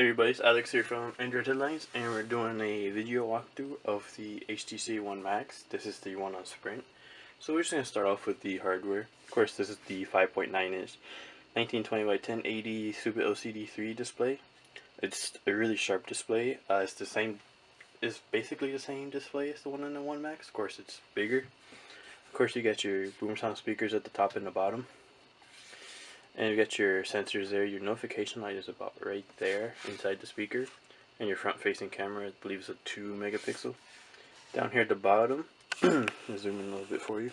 everybody, it's Alex here from Android Headlines, and we're doing a video walkthrough of the HTC One Max. This is the one on Sprint. So we're just going to start off with the hardware. Of course, this is the 5.9 inch 1920 by 1080 Super LCD 3 display. It's a really sharp display. It's basically the same display as the one in the One Max. Of course, it's bigger. Of course, you got your boom sound speakers at the top and the bottom. And you got your sensors there. Your notification light is about right there inside the speaker. And your front facing camera, I believe, is a 2 megapixel. Down here at the bottom, I'll zoom in a little bit for you.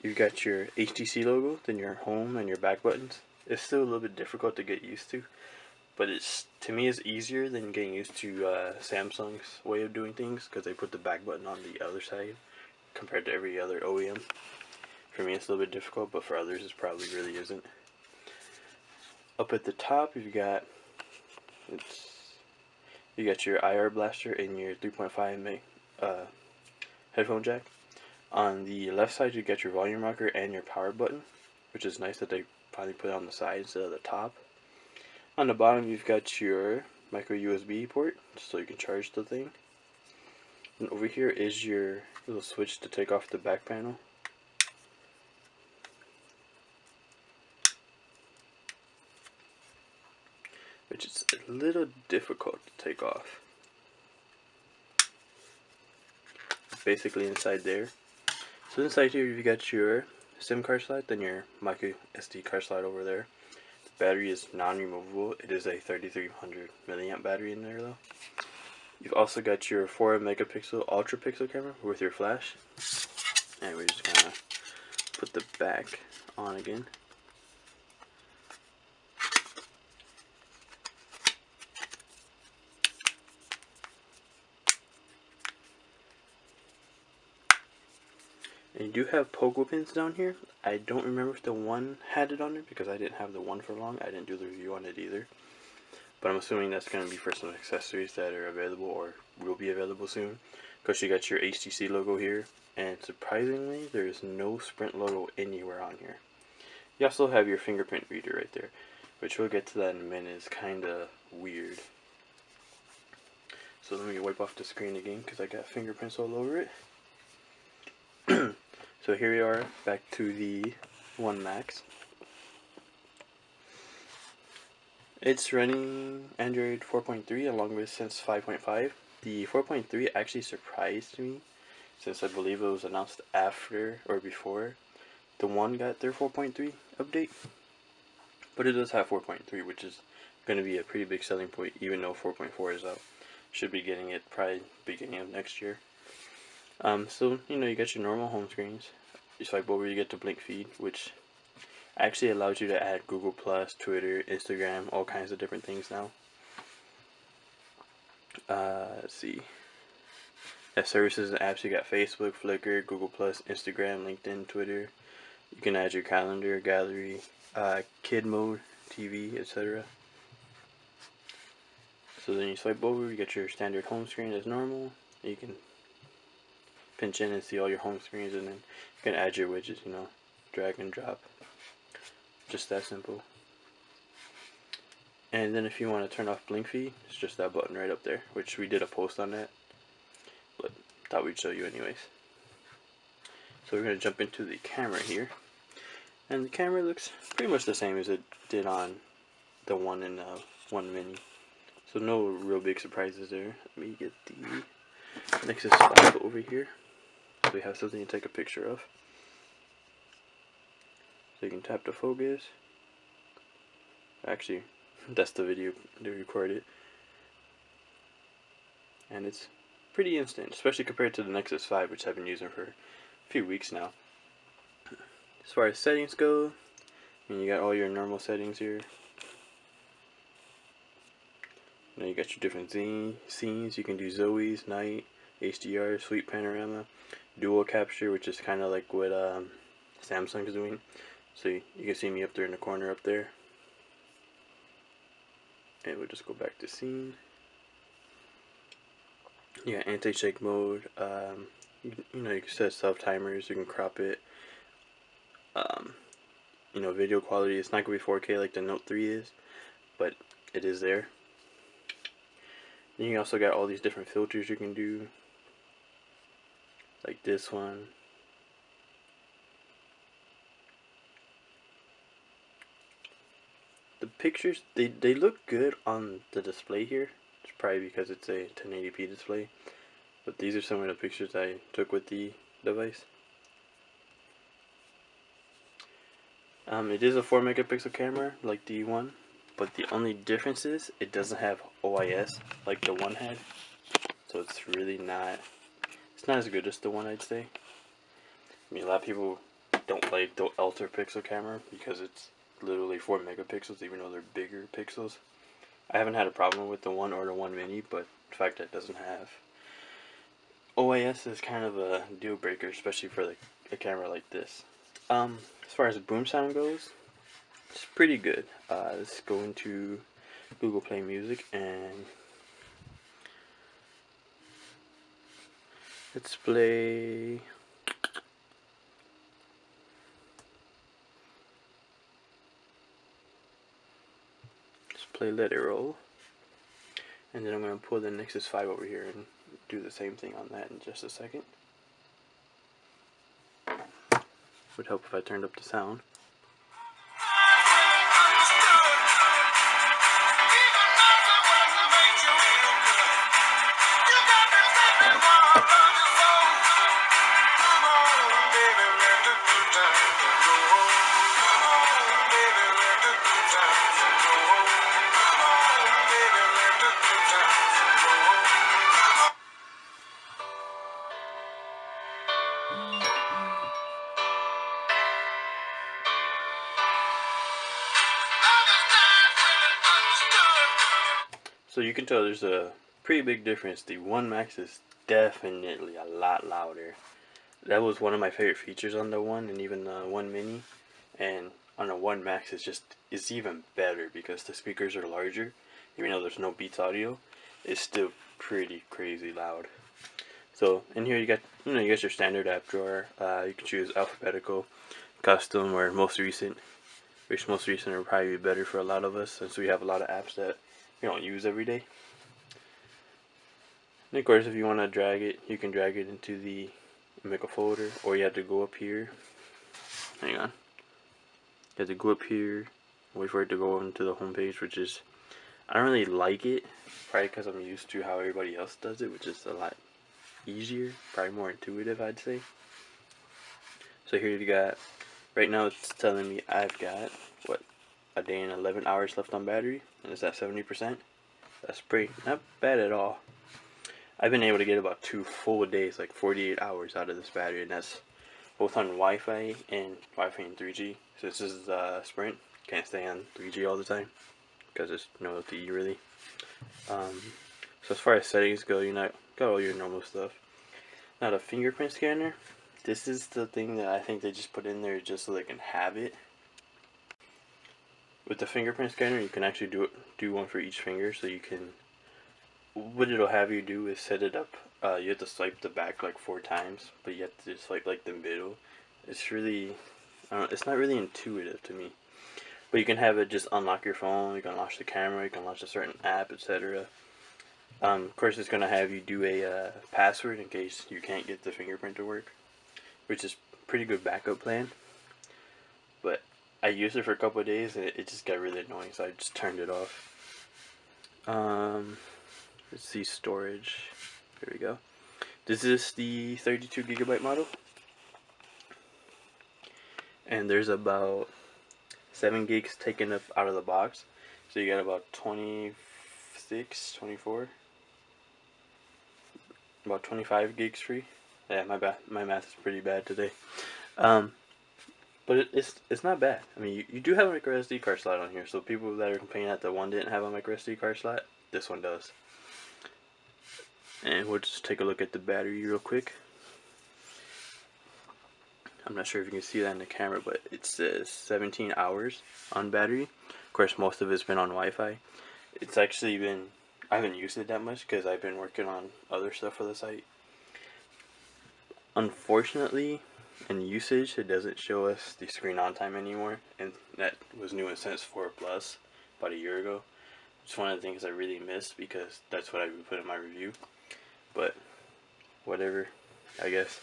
You've got your HTC logo, then your home and your back buttons. It's still a little bit difficult to get used to, but to me it's easier than getting used to Samsung's way of doing things, because they put the back button on the other side compared to every other OEM. For me it's a little bit difficult, but for others it probably really isn't. Up at the top you got your IR blaster and your 3.5 meg headphone jack. On the left side you got your volume rocker and your power button, which is nice that they finally put it on the side instead of the top. On the bottom you've got your micro USB port so you can charge the thing. And over here is your little switch to take off the back panel. Which is a little difficult to take off. Basically inside there. So inside here you've got your SIM card slot, then your micro SD card slot over there. The battery is non-removable. It is a 3300 milliamp battery in there though. You've also got your 4 megapixel ultra pixel camera with your flash. And we're just gonna put the back on again. And you do have pogo pins down here. I don't remember if the one had it on it because I didn't have the one for long. I didn't do the review on it either. But I'm assuming that's going to be for some accessories that are available or will be available soon. Because you got your HTC logo here. And surprisingly, there's no Sprint logo anywhere on here. You also have your fingerprint reader right there, which we'll get to that in a minute. It's kind of weird. So let me wipe off the screen again because I got fingerprints all over it. So here we are, back to the One Max. It's running Android 4.3 along with Sense 5.5. The 4.3 actually surprised me, since I believe it was announced after or before the One got their 4.3 update. But it does have 4.3, which is going to be a pretty big selling point, even though 4.4 is out. Should be getting it probably beginning of next year. So, you got your normal home screens. You swipe over, you get the blink feed, which actually allows you to add Google+, Twitter, Instagram, all kinds of different things now. Let's see. As services and apps, you got Facebook, Flickr, Google+, Instagram, LinkedIn, Twitter. You can add your calendar, gallery, kid mode, TV, etc. So then you swipe over, you get your standard home screen as normal. You can pinch in and see all your home screens, and then you can add your widgets, drag and drop. Just that simple. And then if you want to turn off blink feed, it's just that button right up there, which we did a post on that, but thought we'd show you anyways. So we're going to jump into the camera here, and the camera looks pretty much the same as it did on the one in One Mini. So no real big surprises there. Let me get the Nexus 5 over here. So we have something to take a picture of. So you can tap to focus. Actually, that's the video they recorded. And it's pretty instant, especially compared to the Nexus 5, which I've been using for a few weeks now. As far as settings go, you got all your normal settings here. You got your different scenes. You can do Zoe's, night, HDR, sweep panorama, dual capture, which is kind of like what Samsung is doing. So you can see me up there in the corner up there. And we'll just go back to scene. You got anti-shake mode. You can set self timers. You can crop it. Video quality. It's not gonna be 4K like the Note 3 is, but it is there. Then you also got all these different filters you can do, like this one. The pictures, they look good on the display here. It's probably because it's a 1080p display. But these are some of the pictures I took with the device. It is a 4 megapixel camera like the one, but the only difference is it doesn't have OIS like the one had. So it's really not, it's not as good as the one, I'd say. I mean, a lot of people don't like the ultra pixel camera because it's literally 4 megapixels even though they're bigger pixels. I haven't had a problem with the one or the one mini, but the fact that it doesn't have OIS is kind of a deal breaker, especially for a camera like this. As far as boom sound goes, it's pretty good. Let's go into Google Play Music and let's play. Play Let It Roll, and then I'm going to pull the Nexus 5 over here and do the same thing on that in just a second. Would help if I turned up the sound. So you can tell there's a pretty big difference. The One Max is definitely a lot louder. That was one of my favorite features on the One and even the One Mini. And on the One Max it's even better because the speakers are larger. Even though there's no Beats audio, it's still pretty crazy loud. So in here you got your standard app drawer. You can choose alphabetical, custom, or most recent. Which most recent are probably better for a lot of us since we have a lot of apps that we don't use every day. And of course, if you want to drag it, you can drag it into the make a folder, or you have to go up here. Hang on. You have to go up here, wait for it to go into the home page, which is, I don't really like it, probably because I'm used to how everybody else does it, which is a lot easier, probably more intuitive, I'd say. So here you got, right now it's telling me I've got, what, a day and 11 hours left on battery, and it's at 70%. That's pretty, not bad at all. I've been able to get about 2 full days, like 48 hours out of this battery, and that's both on Wi-Fi and 3G. So this is Sprint, can't stay on 3G all the time, because there's no LTE really. So as far as settings go, you got all your normal stuff. Now the fingerprint scanner, this is the thing that I think they just put in there just so they can have it. With the fingerprint scanner, you can actually do one for each finger, so you can, what it'll have you do is set it up, you have to swipe the back like 4 times, but you have to swipe like the middle. It's really, it's not really intuitive to me. But you can have it just unlock your phone, you can launch the camera, you can launch a certain app, etc. Of course, it's going to have you do a password in case you can't get the fingerprint to work, which is pretty good backup plan. But I used it for a couple of days and it just got really annoying, so I just turned it off. Let's see, storage. There we go. This is the 32GB model, and there's about 7 gigs taken up out of the box, so you got about 26, 24, about 25 gigs free. Yeah, my math is pretty bad today. But it's not bad. I mean, you do have a micro SD card slot on here, so people that are complaining that the one didn't have a micro SD card slot, this one does. And we'll just take a look at the battery real quick. I'm not sure if you can see that in the camera, but it says 17 hours on battery. Of course, most of it's been on Wi-Fi. It's actually been, I haven't used it that much because I've been working on other stuff for the site. Unfortunately, in usage, it doesn't show us the screen on time anymore, and that was new in Sense 4 Plus. about a year ago. It's one of the things I really missed because that's what I would put in my review. But whatever, I guess.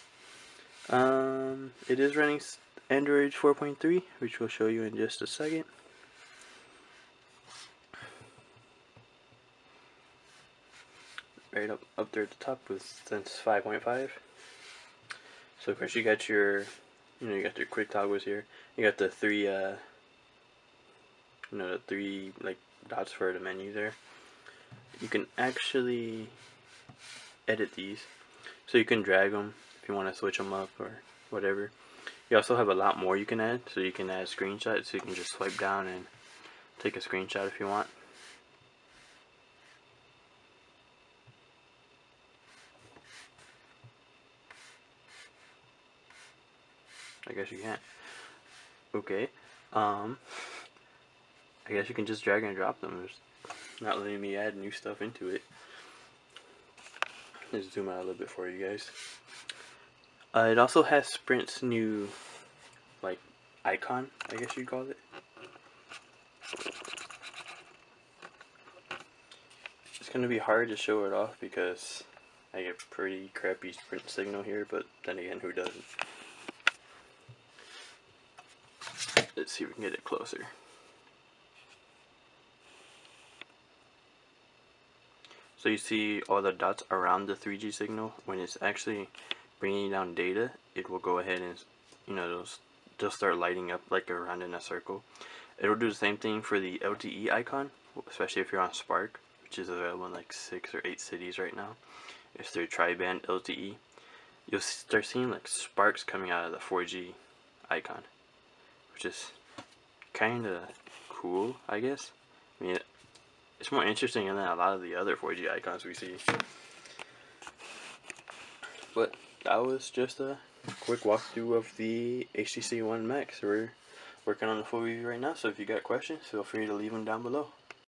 It is running Android 4.3, which we'll show you in just a second. Right up there at the top with since 5.5. So of course you got your, you got your quick toggles here. You got the three, the three like dots for the menu there. You can actually edit these, so you can drag them if you want to switch them up or whatever. You also have a lot more you can add, so you can add screenshots, so you can just swipe down and take a screenshot if you want. I guess you can't. Okay. I guess you can just drag and drop them. It's not letting me add new stuff into it. Let's zoom out a little bit for you guys. It also has Sprint's new, like, icon, I guess you'd call it. It's gonna be hard to show it off because I get pretty crappy Sprint signal here, but then again, who doesn't? Let's see if we can get it closer. So you see all the dots around the 3G signal. When it's actually bringing down data, it will go ahead and, they'll start lighting up like around in a circle. It'll do the same thing for the LTE icon, especially if you're on Spark, which is available in like 6 or 8 cities right now. It's their tri-band LTE. You'll start seeing like sparks coming out of the 4G icon, which is kind of cool, I guess. I mean, it's more interesting than a lot of the other 4G icons we see. But that was just a quick walkthrough of the HTC One Max. We're working on the full review right now, so if you got questions, feel free to leave them down below.